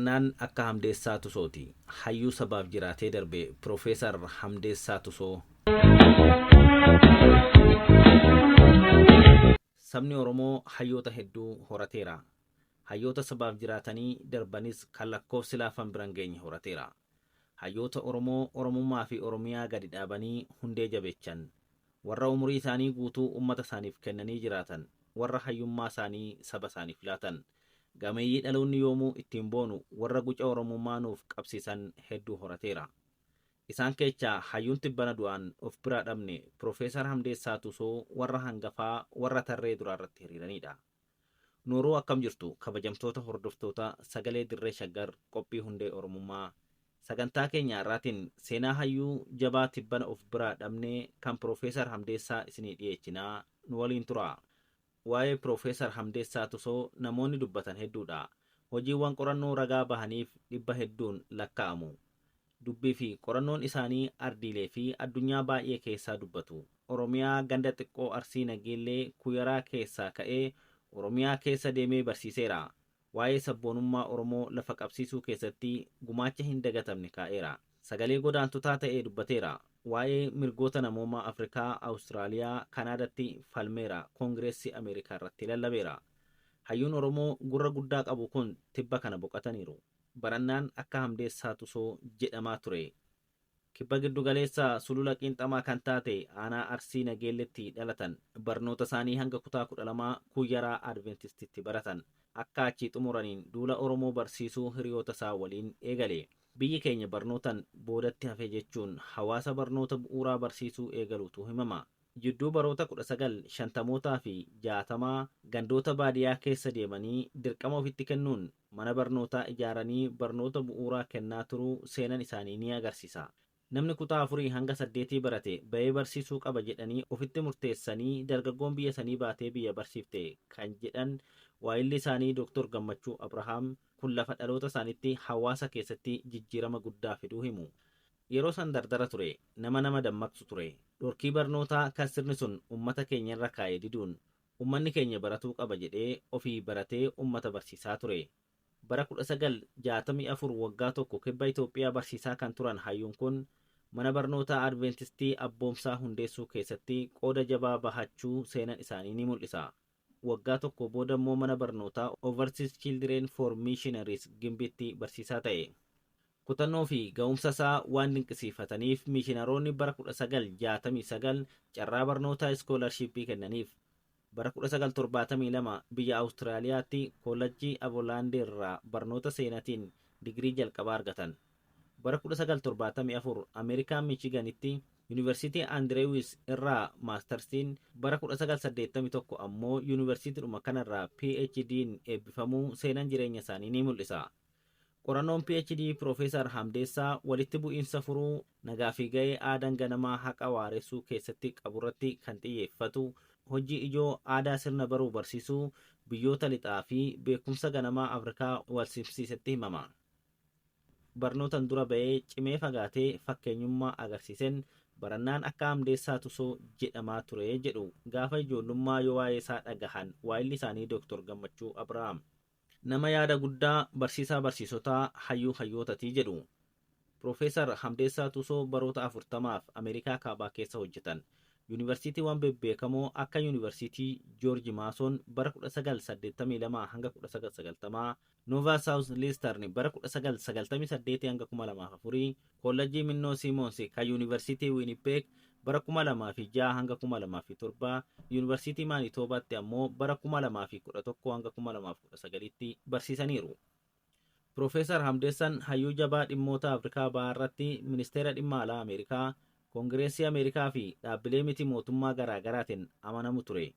barannaan akka Hamdeessaa Tusooti. Hayyuu sabaaf jiraatee darbe Profeesar Hamdeessaa Tusoo. Sabni Oromoo hayyoota hedduu horateera. Hayyoota sabaaf jiraatanii darbanis kan lakkoofsi laafan biran geenye horateera. Hayyoota Oromoo Oromummaa fi Oromiyaa gadi dhaabanii hundee jabeechan. Warra umurii isaanii guutuu ummata isaaniif kennanii jiraatan. Warra hayyummaa isaanii saba isaaniif laatan. Gameeyyii dhaloonni yoomuu ittiin boonu warra guca Oromummaa nuuf qabsiisan hedduu horateera. Isaan keessaa hayyuun tibbana du'aan of biraa dhabne Profeesar Hamdeessaa Tusoo warra hangafaa warra tarree duraa irratti hiriiranidha. Nuuruu akkam jirtu kabajamtoota hordoftoota Sagalee Dirree Shaggar qophii hundee Oromummaa. Sagantaa keenya irraatiin seenaa hayyuu jabaa tibbana of biraa dhabne kan Profeesar Hamdeessaa isinii dhiyeessinaa nu waliin tura. Waa'ee Profeesar Hamdeessaa Tusoo namoonni dubbatan hedduudha. Hojiiwwan qorannoo ragaa bahaniif dhibba hedduun lakkaa'amu. Dubbii fi qorannoon isaanii ardiilee fi addunyaa baay'ee keessaa dubbatu. Oromiyaa ganda xiqqoo Arsii Nageellee Kuyaraa keessaa ka'ee Oromiyaa keessa deemee barsiiseera. Waa'ee sabboonummaa Oromoo lafa qabsiisuu keessatti gumaacha hin dagatamne kaa'eera. Sagalee godaantotaa ta'ee dubbateera. Waa'ee mirgoota namoomaa Afrikaa, Awustiraaliyaa, Kanaadaatti falmeera. Koongireesii Ameerikaa irratti lallabeera. Hayyuun Oromoo gurra guddaa qabu kun tibba kana boqotaniiru. Barannaan akka Hamdeessaa Tusoo jedhamaa ture. Kibba giddu galeessa sulula qiinxamaa kan taate aanaa Arsii Nageelletti dhalatan. Barnoota isaanii hanga kutaa 12 Kuyaraa Adventistitti baratan. Akka achii xumuraniin duula Oromoo barsiisuu hiriyoota isaa waliin eegale. Biyyi keenya barnootan boodatti hafe jechuun hawaasa barnoota bu'uuraa barsiisuu eegaluutu himama. Jidduu baroota 1950mootaa fi 60 gandoota baadiyyaa keessa deemanii dirqama ofitti kennuun mana barnootaa ijaaranii barnoota bu'uuraa kennaa turuu seenan isaanii ni agarsiisa. Namni kutaa 4 hanga 8 barate ba'ee barsiisuu qaba jedhanii ofitti murteessanii dargaggoon biyya sanii baatee biyya barsiifte kan jedhan waa'illi isaanii Dr. Gammachuu Abrahaam kun lafa dhaloota isaaniitti hawaasa keessatti jijjiirama guddaa fiduu himu. Yeroo san dardara ture, nama dammaqsu ture. Dhorkii barnootaa kan sirni sun ummata keenya irra kaa'ee diduun ummanni keenya baratuu qaba jedhee ofii baratee ummata barsiisaa ture. Bara 1964 waggaa tokko kibba Itoophiyaa barsiisaa kan turan hayyuun kun mana barnootaa Adventistii abboomsaa hundeessuu keessatti qooda jabaa bahachuu seenan isaanii ni mul'isa. Waggaa tokko booda immoo mana barnootaa Overseas Children for Missionaries Gimbitti barsiisaa ta'e. Kutannoo fi ga'umsa isaa waan dinqisiifataniif miishinaroonni bara 1969 carraa barnootaa iskoolarshiippii kennaniif. Bara 1972 biyya Awustiraaliyaatti koolleejjii Avolaandee irraa barnoota seenaatiin digirii jalqabaa argatan. Bara 1974 Ameerikaa Michiganitti Yuunivarsiitii Andrews irraa maastarsiin, bara 1981 ammoo yuunivarsiitiidhuma kanarraa PhD'n eebbifamuu seenan jireenya isaanii ni mul'isa. Qorannoon PhD Profeesar Hamdeessaa walitti bu'iinsa furuu, nagaa fi ga'ee aadaan ganamaa haqa waaressuu keessatti qaburratti kan xiyyeeffatu, hojii ijoo aadaa sirna baruu barsiisuu, biyyoota lixaa fi beekumsa ganamaa Afrikaa wal simsiisetti himama. Barnootan dura ba'ee cimee fagaatee fakkeenyummaa agarsiisen barannaan akka Hamdeessaa Tusoo jedhamaa ture jedhu gaafa ijoollummaa yoo waa'ee isaa dhagahan waa'illi isaanii Dr. Gammachuu Abrahaam. Nama yaada guddaa barsiisaa barsiisotaa hayyuu hayyootatii jedhu. Profeesar Hamdeessaa Tusoo baroota 40f Ameerikaa kaabaa keessa hojjetan. Yuunivarsiitiiwwan bebbeekamoo akka Yuunivarsiitii Joorji Maason bara 1982 hanga 1990, Nova South Eastern bara 1998 hanga 2004, Koolleejjii Minnoo Siimoonsi kan Yuunivarsiitii Winnipeg bara 2006 hanga 2007, Yuunivarsiitii Maanitoobaatti ammoo bara 2011 hanga 2019tti barsiisaniiru. Profeesar Hamdeessaan hayyuu jabaa dhimmoota Afrikaa bahaa irratti ministeera dhimma alaa Ameerikaa, Koongireesii Ameerikaa fi dhaabbilee miti mootummaa garaagaraatiin amanamu ture.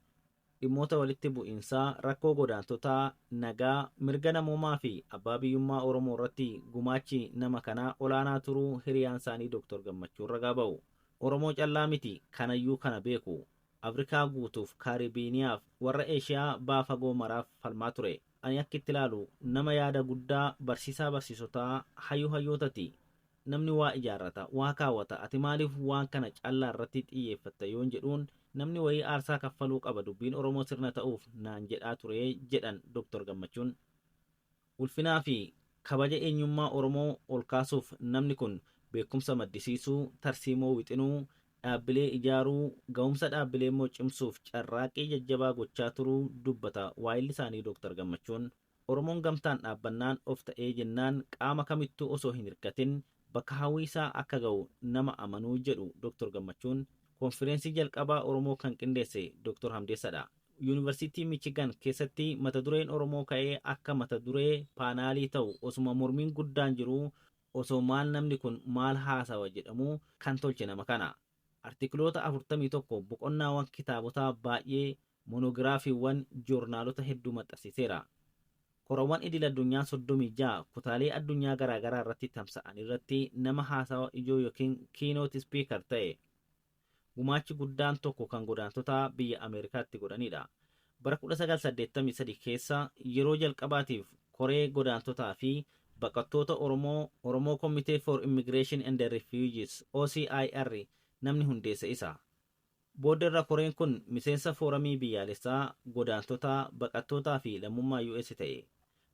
Dhimmoota walitti bu'iinsaa, rakkoo godaantotaa, nagaa, mirga namoomaa fi abbaa biyyummaa Oromoo irratti gumaachi nama kanaa olaanaa turuu hiriyaan isaanii Dr. Gammachuu ragaa ba'u. Oromoo callaa miti kanayyuu kana beeku. Afrikaa guutuuf, Kaaribiiniyaaf, warra Eeshiyaa baha fagoo maraaf falmaa ture. Ani akka itti ilaalu nama yaada guddaa barsiisaa barsiisotaa hayyuu hayyootati. Namni waa ijaarrata, waa kaawwata, ati maaliif waan kana callaa irratti xiyyeeffatta yoon jedhuun namni wayii aarsaa kaffaluu qaba dubbiin Oromoo sirna ta'uuf naan jedhaa ture jedhan Dr. Gammachuun. Ulfinaa fi kabaja eenyummaa Oromoo ol kaasuuf namni kun beekumsa maddisiisuu, tarsiimoo wixinuu, dhaabbilee ijaaruu, ga'umsa dhaabbilee immoo cimsuuf carraaqqii jajjabaa gochaa turuu dubbata waa'illi isaanii Dr. Gammachuun. Oromoon gamtaan dhaabbannaan of ta'ee jennaan qaama kamittuu osoo hin hirkatin bakka hawwiisaa akka ga'u nama amanuu jedhu Dr. Gammachuun. Konfirensii jalqabaa Oromoo kan qindeesse Dr. Hamdeessadha. Yuunivarsiitii Michigan keessatti mata dureen Oromoo ka'ee akka mata duree paanaalii ta'u osuma mormiin guddaan jiru osoo maal namni kun maal haasawa jedhamu kan tolche nama kana. Artikiloota 41 boqonnaawwan kitaabotaa baay'ee monogiraafiiwwan joornaalota hedduu maxxansiiseera. Korawwan idil addunyaa 36 kutaalee addunyaa garaagaraa irratti tamsa'an irratti nama haasawa ijoo yookiin keynote speaker ta'e. Gumaachi guddaan tokko kan godaantota biyya Ameerikaatti godhanidha. Bara 1983 keessa yeroo jalqabaatiif koree godaantotaa fi baqattoota Oromoo Committee for Immigration and Refugees OCIR namni hundeesse isa. Booddarra koreen kun miseensa fooramii biyyaalessaa godaantota baqattootaa fi lammummaa US ta'e.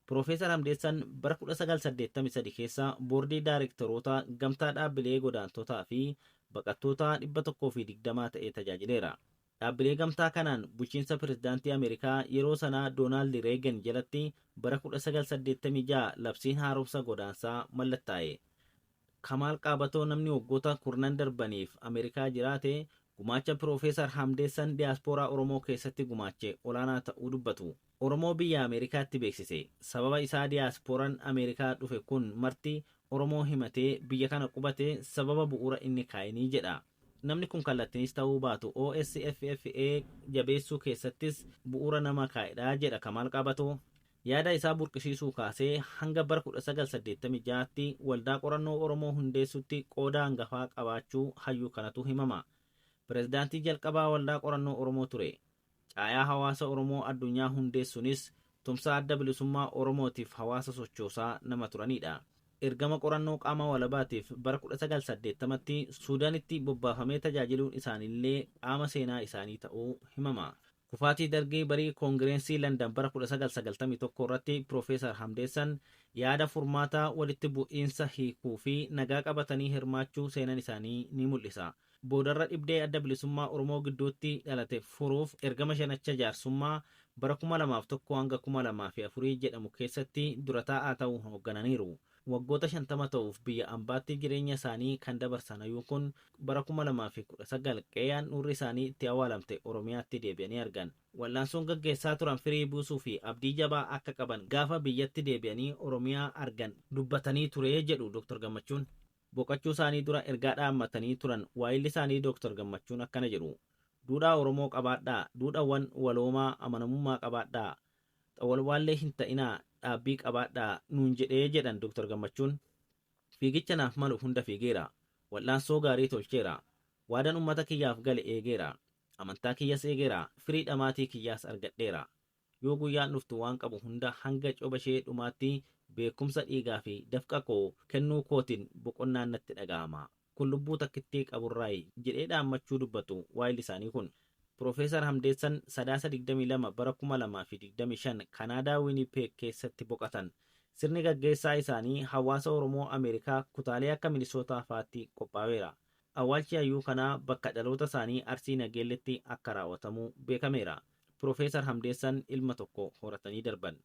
Profeesar Hamdeessan bara 1983 keessa boordii daayirektoroota gamtaa dhaabbilee godaantotaa fi baqattoota 120 ta'e tajaajileera. Dhaabbilee gamtaa kanaan bulchiinsa pirezidaantii Ameerikaa yeroo sanaa Doonaald Reegan jalatti bara 1986 labsiin haaromsa godaansaa mallattaa'e. Kamaal Qaabatoo namni waggoota kurnan darbaniif Ameerikaa jiraate gumaacha Profeesar Hamdeessan diyaaspooraa Oromoo keessatti gumaache olaanaa ta'uu dubbatu. Oromoo biyya Ameerikaatti beeksise. Sababa isaa diyaasporaan Ameerikaa dhufe kun marti Oromoo himatee biyya kana qubate sababa bu'uura inni kaa'inii jedha. Namni kun kallattiinis ta'uu baatu OSFFA jabeessuu keessattis bu'uura nama kaa'edha jedha Kamaal Qaabatoo. Yaada isaa burqisiisuu kaasee hanga bara 1986tti waldaa qorannoo Oromoo hundeessutti qooda hangafaa qabaachuu hayyuu kanatu himama. Pirezidaantii jalqabaa waldaa qorannoo Oromoo ture. Caayaa hawaasa Oromoo addunyaa hundeessuunis tumsa adda bilisummaa Oromootiif hawaasa sochoosaa nama turanidha. Ergama qorannoo qaama walabaatiif bara 1980tti Suudaanitti bobbaafamee tajaajiluun isaaniillee qaama seenaa isaanii ta'uu himama. Kufaatii dargii barii koongireensii Landan bara 1991 irratti Profeesar Hamdeessan yaada furmaataa walitti bu'iinsa hiikuu fi nagaa qabatanii hirmaachuu seenan isaanii ni mul'isa. Boodarra dhibdee adda bilisummaa Oromoo gidduutti dhalate furuuf ergama shanacha jaarsummaa bara 2001 hanga 2004 jedhamu keessatti dura taa'aa ta'uu hooggananiiru. Waggoota 50 ta'uuf biyya ambaatti jireenya isaanii kan dabarsan hayyuun kun bara 2019 qe'aan nurri isaanii itti awwaalamte Oromiyaatti deebi'anii argan. Wal'aansoon gaggeessaa turan firii buusuu fi abdii jabaa akka qaban gaafa biyyatti deebi'anii Oromiyaa argan dubbatanii ture jedhu Dr. Gammachuun. Boqachuu isaanii dura ergaa dhaammatanii turan waa'illi isaanii Dr. Gammachuun akkana jedhu. Duudhaa Oromoo qabaadhaa, duudhaawwan waloomaa amanamummaa qabaadhaa, xawwalwaallee hin ta'inaa, dhaabbii qabaadhaa nuun jedhee jedhan Dr. Gammachuun. Fiigicha naaf malu hunda fiigeera. Wal'aansoo gaarii tolcheera. Waadan uummata kiyyaaf gale eegeera. Amantaa kiyyas eegeera. Firii dhamaatii kiyyaas argadheera. Yoo guyyaan dhuftu waan qabu hunda hanga cobashee dhumaatti beekumsa dhiigaa fi dafqa koo kennuu kootiin boqonnaan natti dhaga'ama. Kun lubbuu takkittii qaburraayi jedhee dhaammachuu dubbatu waa'illi isaanii kun. Profeesar Hamdeessan sadaasa 22 bara 2025 Kanaadaa Winnipeg keessatti boqatan. Sirni gaggeessaa isaanii hawaasa Oromoo Ameerikaa kutaalee akka Minisootaa fa'aatti qophaa'eera. Awwaalchi hayyuu kanaa bakka dhaloota isaanii Arsii Nageelletti akka raawwatamu beekameera. Profeesar Hamdeessan ilma tokko horatanii darban.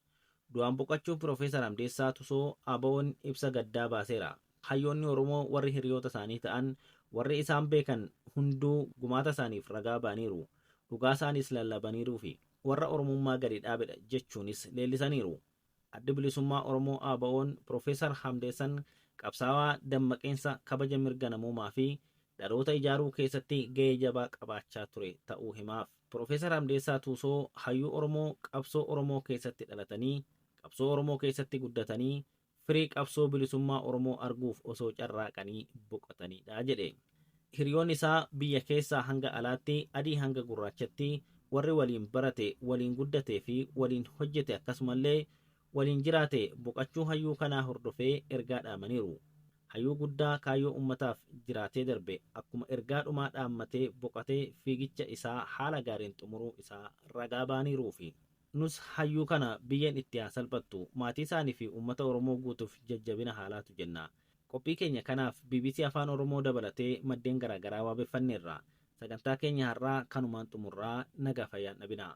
Du'aan boqachuu Profeesar Hamdeessaa tusoo ABO'n ibsa gaddaa baaseera. Hayyoonni Oromoo warri hiriyoota isaanii ta'an warri isaan beekan hunduu gumaata isaaniif ragaa baaniiru. Dhugaa isaanis lallabaniiruu fi warra Oromummaa gadi dhaabedha jechuunis leellisaniiru. Adda bilisummaa Oromoo ABO'n Profeesar Hamdeessan qabsaawaa dammaqeensa kabaja mirga namoomaa fi dhaloota ijaaruu keessatti gahee jabaa qabaachaa ture ta'uu himaaf. Profeesar Hamdeessaa Tuusoo hayyuu Oromoo qabsoo Oromoo keessatti dhalatanii, qabsoo Oromoo keessatti guddatanii, firii qabsoo bilisummaa Oromoo arguuf osoo carraaqanii boqotanidha jedhe. Hiriyoonni isaa biyya keessaa hanga alaatti, adii hanga gurraachatti warri waliin barate, waliin guddatee fi waliin hojjete akkasumallee waliin jiraate boqachuu hayyuu kanaa hordofee ergaa dhaamaniiru. Hayyuu guddaa kaayyoo ummataaf jiraatee darbe akkuma ergaa dhumaa dhaammatee boqatee fiigicha isaa haala gaariin xumuruu isaa ragaa baaniiruufi. nus hayyuu kana biyyan itti salphattu maatii isaanii fi uummata Oromoo guutuuf jajjabina haalaatu jenna. Qophii keenya kanaaf BBC Afaan Oromoo dabalatee maddeen garaagaraa waabeffanneerra. Sagantaa keenya har'aa kanumaan xumurraa nagaa fayyaan dhabina.